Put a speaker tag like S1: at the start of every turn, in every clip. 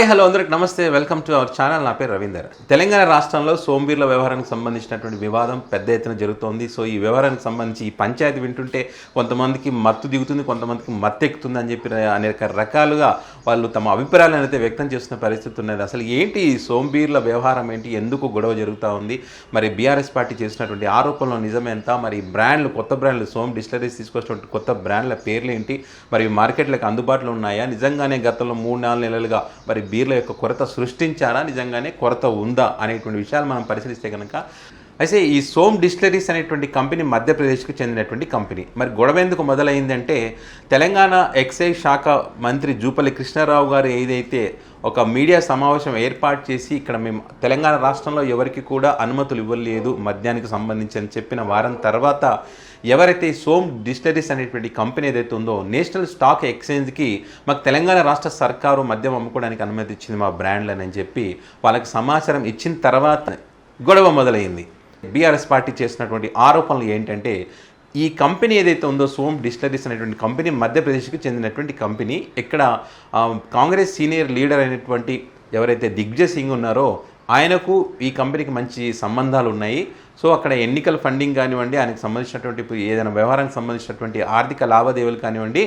S1: Hi hello అందరికి నమస్తే, welcome to our channel. నా పేరు రవీందర్. తెలంగాణ రాష్ట్రంలో సోంబీర్ల వ్యవహారానికి సంబంధించినటువంటి వివాదం పెద్ద ఎత్తున జరుగుతోంది. సో ఈ వ్యవహారానికి సంబంధించి ఈ పంచాయతీ వింటుంటే కొంతమందికి మత్తు దిగుతుంది, కొంతమందికి మత్తు ఎక్కుతుంది అని చెప్పి అనేక రకాలుగా వాళ్ళు తమ అభిప్రాయాలను అయితే వ్యక్తం చేస్తున్న పరిస్థితి ఉన్నది. అసలు ఏంటి ఈ సోంబీర్ల వ్యవహారం ఏంటి, ఎందుకు గొడవ జరుగుతూ ఉంది, మరి బీఆర్ఎస్ పార్టీ చేసినటువంటి ఆరోపణలో నిజమెంత, మరి బ్రాండ్లు కొత్త బ్రాండ్లు సోమ్ డిస్టిలరీస్ తీసుకొచ్చినటువంటి కొత్త బ్రాండ్ల పేర్లు ఏంటి, మరి మార్కెట్లకు అందుబాటులో ఉన్నాయా, నిజంగానే గతంలో 3-4 నెలలుగా మరి బీర్ల యొక్క కొరత సృష్టించారా, నిజంగానే కొరత ఉందా అనేటువంటి విషయాలు మనం పరిశీలిస్తే కనుక అయితే ఈ సోమ్ డిస్టిలరీస్ అనేటువంటి కంపెనీ మధ్యప్రదేశ్కి చెందినటువంటి కంపెనీ. మరి గొడవ ఎందుకు మొదలైందంటే తెలంగాణ ఎక్సైజ్ శాఖ మంత్రి జూపల్లి కృష్ణారావు గారు ఏదైతే ఒక మీడియా సమావేశం ఏర్పాటు చేసి ఇక్కడ మేము తెలంగాణ రాష్ట్రంలో ఎవరికి కూడా అనుమతులు ఇవ్వలేదు మద్యానికి సంబంధించి అని చెప్పిన వారం తర్వాత ఎవరైతే సోమ్ డిస్టిలరీస్ అనేటువంటి కంపెనీ ఏదైతే ఉందో నేషనల్ స్టాక్ ఎక్స్చేంజ్కి మాకు తెలంగాణ రాష్ట్ర సర్కారు మద్యం అమ్ముకోవడానికి అనుమతి ఇచ్చింది మా బ్రాండ్లని అని చెప్పి వాళ్ళకి సమాచారం ఇచ్చిన తర్వాత గొడవ మొదలైంది. బీఆర్ఎస్ పార్టీ చేసినటువంటి ఆరోపణలు ఏంటంటే ఈ కంపెనీ ఏదైతే ఉందో సోమ్ డిస్టిలరీస్ అనేటువంటి కంపెనీ మధ్యప్రదేశ్కి చెందినటువంటి కంపెనీ. ఇక్కడ కాంగ్రెస్ సీనియర్ లీడర్ అయినటువంటి ఎవరైతే దిగ్విజయ్ సింగ్ ఉన్నారో ఆయనకు ఈ కంపెనీకి మంచి సంబంధాలు ఉన్నాయి. సో అక్కడ ఎన్నికల ఫండింగ్ కానివ్వండి, ఆయనకు సంబంధించినటువంటి ఏదైనా వ్యవహారానికి సంబంధించినటువంటి ఆర్థిక లావాదేవీలు కానివ్వండి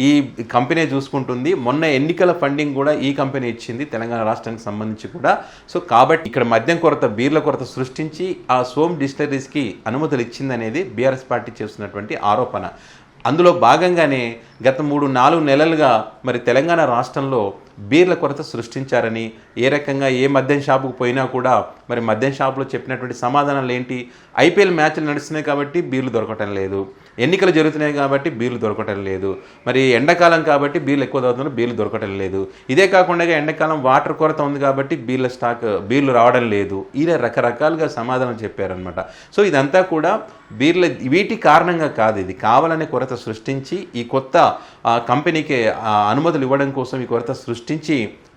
S1: ఈ కంపెనీ చూసుకుంటుంది. మొన్న ఎన్నికల ఫండింగ్ కూడా ఈ కంపెనీ ఇచ్చింది తెలంగాణ రాష్ట్రానికి సంబంధించి కూడా. సో కాబట్టి ఇక్కడ మద్యం కొరత, బీర్ల కొరత సృష్టించి ఆ సోమ్ డిస్టిలరీస్కి అనుమతులు ఇచ్చిందనేది బీఆర్ఎస్ పార్టీ చేస్తున్నటువంటి ఆరోపణ. అందులో భాగంగానే గత 3-4 నెలలుగా మరి తెలంగాణ రాష్ట్రంలో బీర్ల కొరత సృష్టించారని, ఏ రకంగా ఏ మద్యం షాపుకు పోయినా కూడా మరి మద్యం షాపులో చెప్పినటువంటి సమాధానాలు ఏంటి, ఐపీఎల్ మ్యాచ్లు నడుస్తున్నాయి కాబట్టి బీర్లు దొరకటం లేదు, ఎన్నికలు జరుగుతున్నాయి కాబట్టి బీర్లు దొరకటం లేదు, మరి ఎండాకాలం కాబట్టి బీర్లు ఎక్కువ తాగుతున్నారు, బీర్లు దొరకటం లేదు, ఇదే కాకుండా ఎండాకాలం వాటర్ కొరత ఉంది కాబట్టి బీర్లు రావడం లేదు, ఇలా రకరకాలుగా సమాధానం చెప్పారనమాట. సో ఇదంతా కూడా వీటి కారణంగా కాదు, ఇది కావాలనే కొరత సృష్టించి ఈ కొత్త కంపెనీకి అనుమతులు ఇవ్వడం కోసం ఈ కొరత సృష్టించి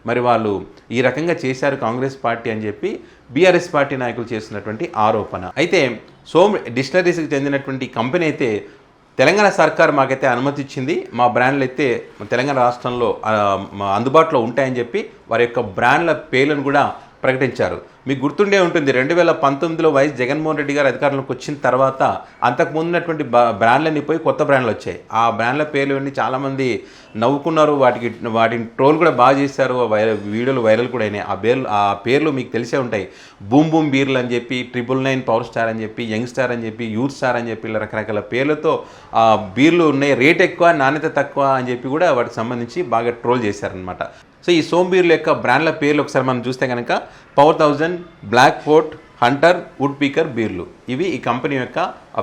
S1: మరి వాళ్ళు ఈ రకంగా చేశారు కాంగ్రెస్ పార్టీ అని చెప్పి బీఆర్ఎస్ పార్టీ నాయకులు చేస్తున్నటువంటి ఆరోపణ. అయితే సోమ్ డిస్టిలరీస్కి చెందినటువంటి కంపెనీ అయితే తెలంగాణ సర్కార్ మాకైతే అనుమతి ఇచ్చింది, మా బ్రాండ్లు అయితే తెలంగాణ రాష్ట్రంలో అందుబాటులో ఉంటాయని చెప్పి వారి యొక్క బ్రాండ్ల పేర్లను కూడా ప్రకటించారు. మీకు గుర్తుండే ఉంటుంది 2019లో వైఎస్ జగన్మోహన్ రెడ్డి గారు అధికారంలోకి వచ్చిన తర్వాత అంతకుముందు ఉన్నటువంటి బ్రాండ్లన్నీ పోయి కొత్త బ్రాండ్లు వచ్చాయి. ఆ బ్రాండ్ల పేర్లు అన్నీ చాలామంది నవ్వుకున్నారు, వాటిని ట్రోల్ కూడా బాగా చేశారు, వీడియోలు వైరల్ కూడా అయినాయి. ఆ పేర్లు మీకు తెలిసే ఉంటాయి. బూమ్ బూమ్ బీర్లు అని చెప్పి, 999 పవర్ స్టార్ అని చెప్పి, యంగ్ స్టార్ అని చెప్పి, యూత్ స్టార్ అని చెప్పి ఇలా రకరకాల పేర్లతో బీర్లు ఉన్నాయి. రేట్ ఎక్కువ, నాణ్యత తక్కువ అని చెప్పి కూడా వాటికి సంబంధించి బాగా ట్రోల్ చేశారనమాట. సో ఈ సోమ్ బీర్ల యొక్క బ్రాండ్ల పేర్లు ఒకసారి మనం చూస్తే కనుక Power 1000, Black Fort, Hunter, Woodpecker బీర్లు, ఇవి ఈ కంపెనీ యొక్క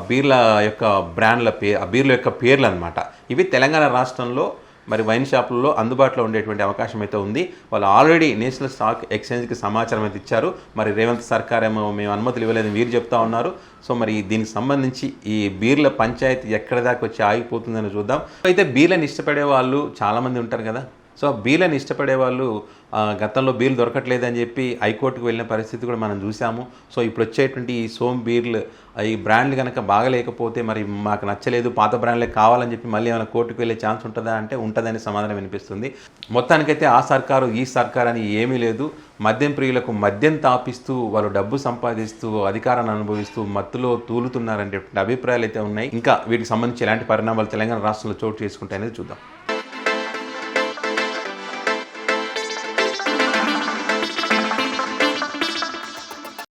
S1: బీర్ల యొక్క బ్రాండ్ల బీర్ల యొక్క పేర్లు అనమాట. ఇవి తెలంగాణ రాష్ట్రంలో మరి వైన్ షాపుల్లో అందుబాటులో ఉండేటువంటి అవకాశం అయితే ఉంది. వాళ్ళు ఆల్రెడీ నేషనల్ స్టాక్ ఎక్స్చేంజ్కి సమాచారం అయితే ఇచ్చారు. మరి రేవంత్ సర్కార్ ఏమో మేము అనుమతులు ఇవ్వలేదని వీరు చెప్తా ఉన్నారు. సో మరి దీనికి సంబంధించి ఈ బీర్ల పంచాయతీ ఎక్కడి దాకా వచ్చి ఆగిపోతుందని చూద్దాం. అయితే బీర్లను ఇష్టపడే వాళ్ళు చాలామంది ఉంటారు కదా. సో బీర్లను ఇష్టపడే వాళ్ళు గతంలో బీర్లు దొరకట్లేదని చెప్పి హైకోర్టుకు వెళ్ళిన పరిస్థితి కూడా మనం చూసాము. సో ఇప్పుడు వచ్చేటువంటి ఈ సోమ్ బీర్లు ఈ బ్రాండ్లు కనుక బాగలేకపోతే మరి మాకు నచ్చలేదు, పాత బ్రాండ్లే కావాలని చెప్పి మళ్ళీ ఏమైనా కోర్టుకు వెళ్ళే ఛాన్స్ ఉంటుందా అంటే ఉంటుందని సమాధానం వినిపిస్తుంది. మొత్తానికైతే ఆ సర్కారు ఈ సర్కారు అని ఏమీ లేదు. మద్యం ప్రియులకు మద్యం తాపిస్తూ వాళ్ళు డబ్బు సంపాదిస్తూ అధికారాన్ని అనుభవిస్తూ మత్తులో తూలుతున్నారనేటువంటి అభిప్రాయాలు అయితే ఉన్నాయి. ఇంకా వీటికి సంబంధించి ఎలాంటి పరిణామాలు తెలంగాణ రాష్ట్రంలో చోటు చేసుకుంటాయనేది చూద్దాం.